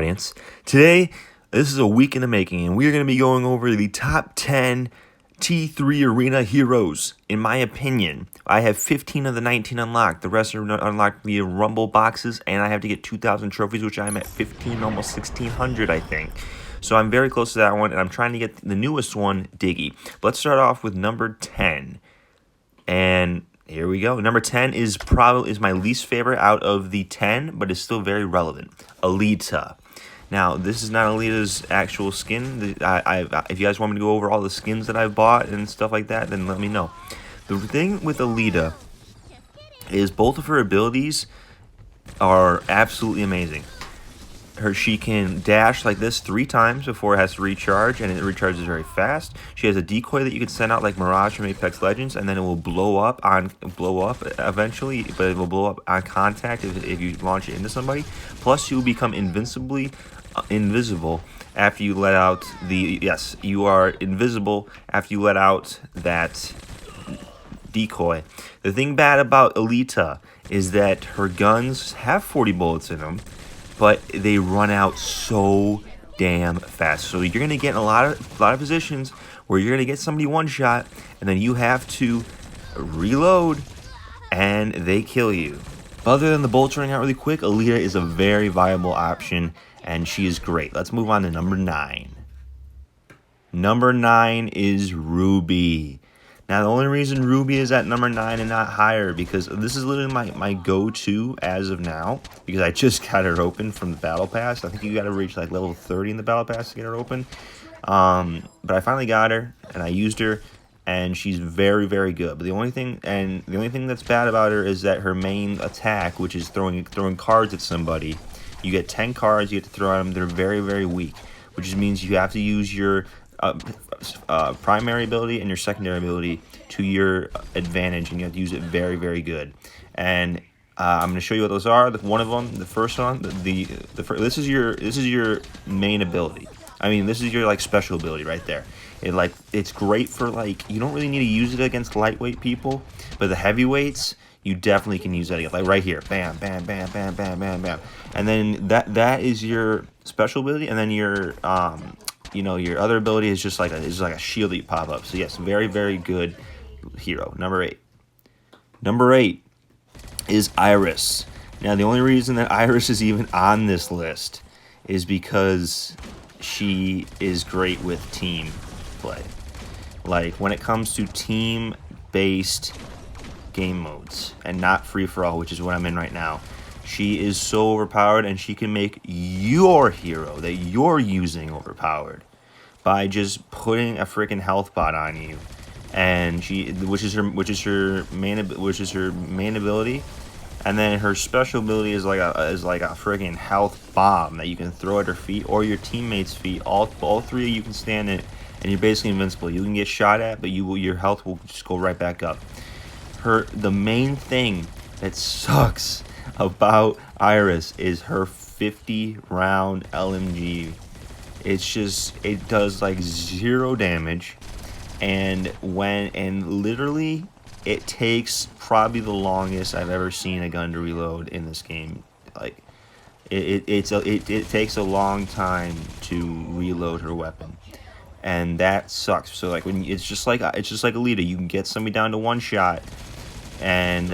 audience. Today, this is a week in the making, and we're going to be going over the top 10 T3 Arena heroes. In my opinion, I have 15 of the 19 unlocked. The rest are unlocked via Rumble boxes, and I have to get 2,000 trophies, which I'm at 15, almost 1,600, I think. So I'm very close to that one, and I'm trying to get the newest one, Diggy. Let's start off with number 10. And here we go. Number 10 is my least favorite out of the 10, but it's still very relevant. Elita. Now, this is not Elita's actual skin. If you guys want me to go over all the skins that I've bought and stuff like that, then let me know. The thing with Elita is both of her abilities are absolutely amazing. She can dash like this 3 times before it has to recharge, and it recharges very fast. She has a decoy that you can send out like Mirage from Apex Legends, and then it will blow up eventually, but it will blow up on contact if you launch it into somebody. Plus, you will become invisible after you let out you are invisible after you let out that decoy. The thing bad about Elita is that her guns have 40 bullets in them, but they run out so damn fast. So you're gonna get in a lot of positions where you're gonna get somebody one shot, and then you have to reload, and they kill you. Other than the bullets running out really quick, Elita is a very viable option, and she is great. Let's move on to number 9. Number 9 is Ruby. Now, the only reason Ruby is at number 9 and not higher, because this is literally my go-to as of now, because I just got her open from the Battle Pass. I think you got to reach like level 30 in the Battle Pass to get her open. But I finally got her, and I used her, and she's very, very good. But the only thing that's bad about her is that her main attack, which is throwing cards at somebody, you get 10 cards, you get to throw at them. They're very, very weak, which means you have to use your primary ability and your secondary ability to your advantage, and you have to use it very, very good. And I'm going to show you what those are. One of them, the first one, this is your main ability. I mean, this is your like special ability right there. It's great for like, you don't really need to use it against lightweight people, but the heavyweights, you definitely can use that against, like right here, bam, bam, bam, bam, bam, bam, bam. And then that is your special ability, and then your your other ability is just like a shield that you pop up. So yes, very, very good hero. Number 8. Number 8 is Iris. Now, the only reason that Iris is even on this list is because she is great with team play. Like, when it comes to team-based game modes and not free-for-all, which is what I'm in right now, she is so overpowered, and she can make your hero that you're using overpowered by just putting a freaking health bot on you, and which is her main ability, and then her special ability is like a freaking health bomb that you can throw at her feet or your teammates' feet. All 3 of you can stand it, and you're basically invincible. You can get shot at, but your health will just go right back up. The main thing that sucks about Iris is her 50-round LMG. It does like 0 damage, and literally it takes probably the longest I've ever seen a gun to reload in this game. Like it takes a long time to reload her weapon, and that sucks. So like when it's just like Elita, you can get somebody down to 1 shot, and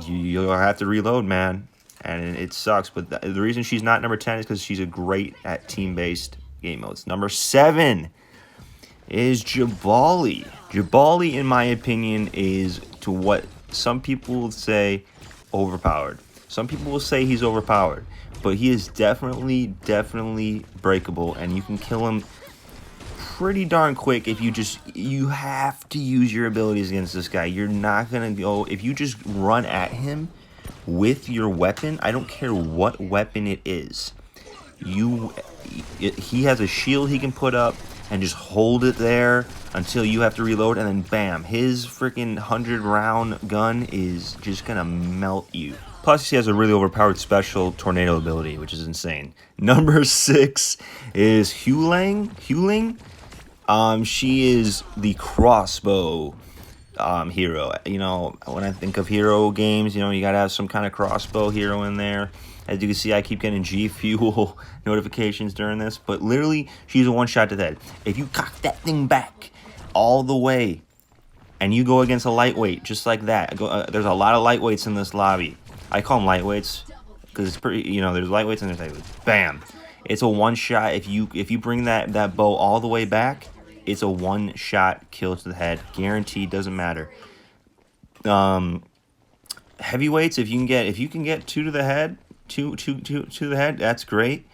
you'll have to reload, man, and it sucks. But the reason she's not number 10 is because she's a great at team-based game modes. Number 7 is Jabali. Jabali, in my opinion, is to what some people will say overpowered. Some people will say he's overpowered, but he is definitely breakable, and you can kill him pretty darn quick if you have to use your abilities against this guy. You're not gonna go if you just run at him with your weapon. I don't care what weapon it is. He has a shield he can put up and just hold it there until you have to reload, and then bam, his freaking 100-round gun is just gonna melt you. Plus, he has a really overpowered special tornado ability, which is insane. Number 6 is Hulang. She is the crossbow hero. You know, when I think of hero games, you know, you gotta have some kind of crossbow hero in there. As you can see, I keep getting G Fuel notifications during this, but literally, she's a one-shot to the head. If you cock that thing back all the way, and you go against a lightweight, just like that. There's a lot of lightweights in this lobby. I call them lightweights, because it's pretty, you know, there's lightweights and there's heavyweights. Bam! It's a one-shot. If you bring that bow all the way back, it's a one-shot kill to the head. Guaranteed, doesn't matter. Heavyweights, if you can get two to the head, two to the head, that's great.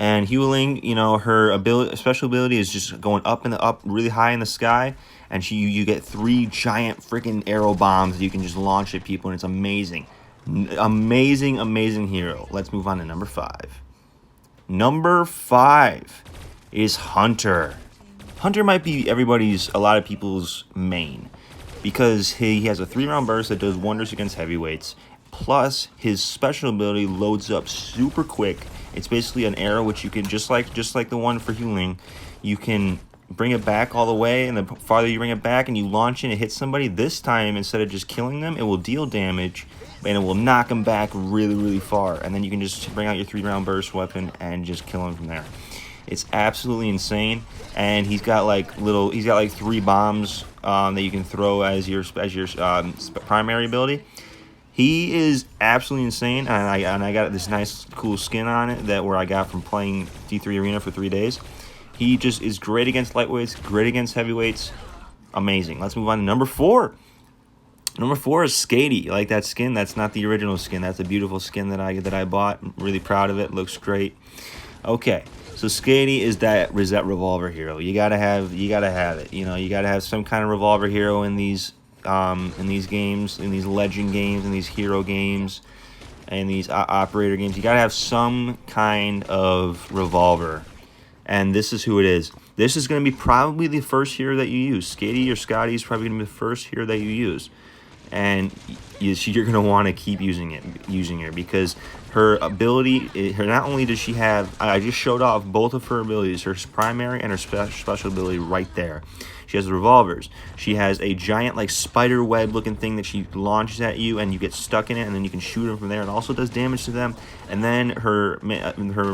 And Hulang, you know, her special ability is just going up really high in the sky, and you get 3 giant freaking arrow bombs that you can just launch at people, and it's amazing. Amazing hero. Let's move on to number 5. Number 5 is Hunter. Hunter might be a lot of people's main, because he has a 3-round burst that does wonders against heavyweights. Plus, his special ability loads up super quick. It's basically an arrow which you can, just like the one for Hulang, you can bring it back all the way, and the farther you bring it back and you launch it and hit somebody, this time, instead of just killing them, it will deal damage, and it will knock them back really far. And then you can just bring out your 3-round burst weapon and just kill him from there. It's absolutely insane. And he's got like 3 bombs that you can throw as your primary ability. He is absolutely insane, and I got this nice cool skin on it where I got from playing D3 Arena for 3 days. He just is great against lightweights, great against heavyweights. Amazing. Let's move on to number 4. Number 4 is Skady. You like that skin? That's not the original skin. That's a beautiful skin that I bought. I'm really proud of it. Looks great. Okay. So Skady is that revolver hero. You gotta have it. You know, you gotta have some kind of revolver hero in these games, in these legend games, in these hero games, and these operator games. You gotta have some kind of revolver, and this is who it is. This is gonna be probably the first hero that you use. Skady or Scotty is probably gonna be the first hero that you use, and you're gonna want to keep using her because her ability, not only does she have, I just showed off both of her abilities, her primary and her special ability right there. She has the revolvers. She has a giant like spider web looking thing that she launches at you, and you get stuck in it, and then you can shoot them from there. It also does damage to them. And then her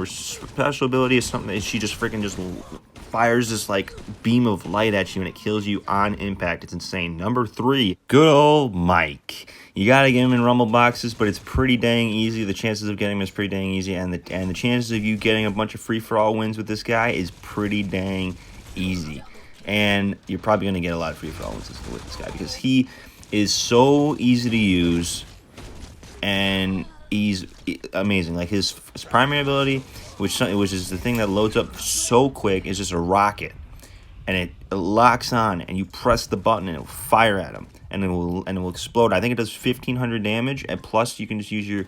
special ability is something that she just fires this like beam of light at you, and it kills you on impact. It's insane. Number 3, good old Mike. You gotta get him in rumble boxes, but it's pretty dang easy. The chances of getting him is pretty dang easy, and the chances of you getting a bunch of free-for-all wins with this guy is pretty dang easy. And you're probably going to get a lot of free-for-all wins with this guy because he is so easy to use, and he's amazing. Like his primary ability, which is the thing that loads up so quick, is just a rocket, and it locks on, and you press the button, and it will fire at him, and it will explode. I think it does 1,500 damage, and plus you can just use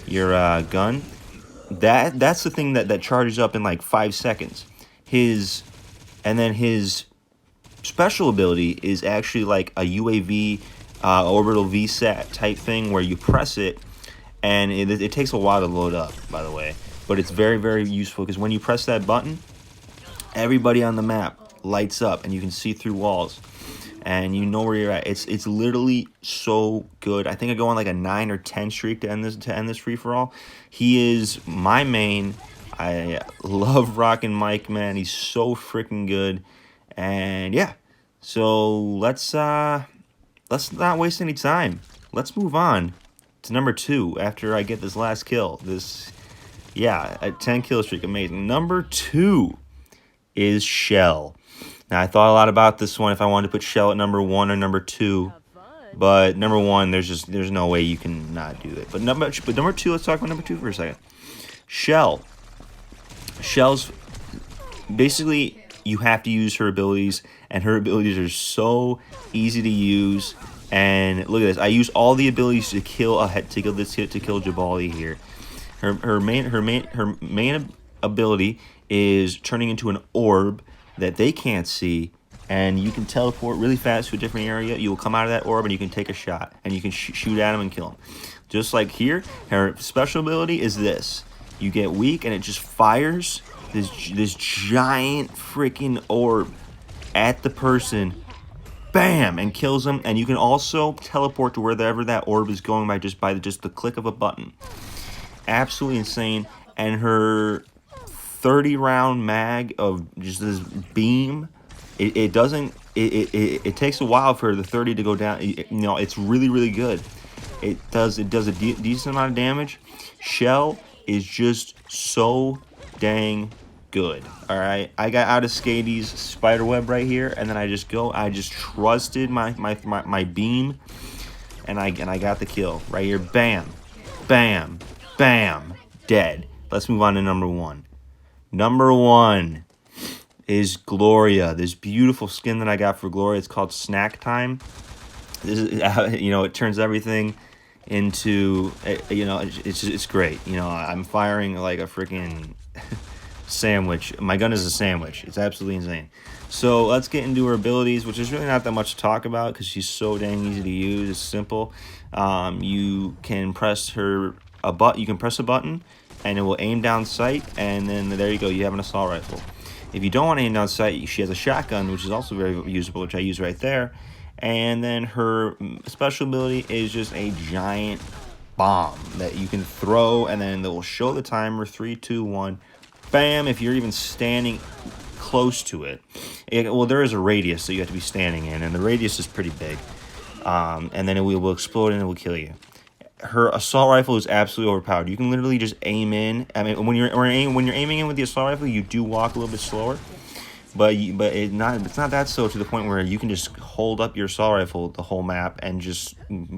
your gun. That's the thing that charges up in like 5 seconds. His special ability is actually like a UAV orbital VSAT type thing where you press it, and it takes a while to load up, by the way, but it's very useful because when you press that button, everybody on the map lights up and you can see through walls and you know where you're at. It's literally so good. I think I go on like a 9 or 10 streak to end this free-for-all. He is my main. I love rocking Mike, man. He's so freaking good. And yeah, so let's not waste any time. Let's move on to number 2 after I get this last kill. A 10 kill streak, amazing. Number 2 is Shell. Now I thought a lot about this one if I wanted to put Shell at number 1 or number 2, but number 1 there's no way you can not do it. But number 2, let's talk about number 2 for a second. Shell's basically, you have to use her abilities, and her abilities are so easy to use. And look at this. I use all the abilities to kill Jabali here. Her main ability is turning into an orb that they can't see, and you can teleport really fast to a different area. You will come out of that orb and you can take a shot, and you can shoot at him and kill him. Just like here, her special ability is this. You get weak and it just fires this giant freaking orb at the person, bam, and kills them. And you can also teleport to wherever that orb is going by just the click of a button. absolutely insane. And her 30-round mag of just this beam, it doesn't, it takes a while for the 30 to go down. It's really, really good. It does a decent amount of damage. Shell is just so dang good. All right, I got out of Skady's spider web right here, and then I just trusted my beam, and I got the kill right here. Bam, bam, bam, dead. Let's move on to number one. Number one is Gloria. This beautiful skin that I got for Gloria. It's called Snack Time. This is, it turns everything into, it's great. I'm firing like a freaking sandwich. My gun is a sandwich. It's absolutely insane. So let's get into her abilities, which is really not that much to talk about because she's so dang easy to use. It's simple. You can press You can press a button, and it will aim down sight, and then there you go. You have an assault rifle. If you don't want to aim down sight, she has a shotgun, which is also very usable, which I use right there. And then her special ability is just a giant bomb that you can throw, and then it will show the timer 3, 2, 1. Bam! If you're even standing close to it. Well, there is a radius that you have to be standing in, and the radius is pretty big. And then it will explode and it will kill you. Her assault rifle is absolutely overpowered. You can literally just aim in. I mean, when you're aiming in with the assault rifle, you do walk a little bit slower. But it's not that so to the point where you can just hold up your assault rifle the whole map and just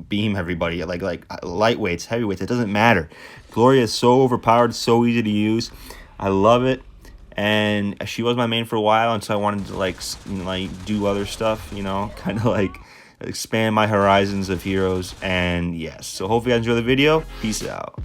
beam everybody like lightweights, heavyweights. It doesn't matter. Gloria is so overpowered, so easy to use. I love it, and she was my main for a while, and so I wanted to do other stuff, kind of like expand my horizons of heroes. And yes, so hopefully you guys enjoy the video. Peace out.